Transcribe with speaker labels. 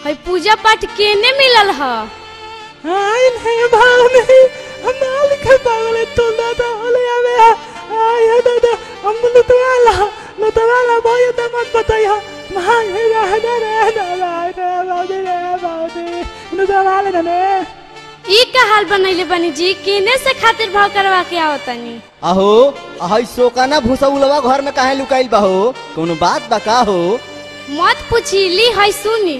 Speaker 1: हई पूजा पाठ केने मिलल ह?
Speaker 2: आई नहीं भावनी हम मालिक है पागल तो दादा होले आवे आय दादा हम लुटवाला भाई तो मत बताइए मां है रहना बाबूजी लुटवाले ने
Speaker 1: ई का हाल बनैले बनी जी केने से खातिर भाव करवा के आओ तनी।
Speaker 3: अहो हई सोकाना भूसौलवा घर में काहे लुकाइल बा हो? कोनो बात बा का हो?
Speaker 1: मत पूछी ली हई सुनी।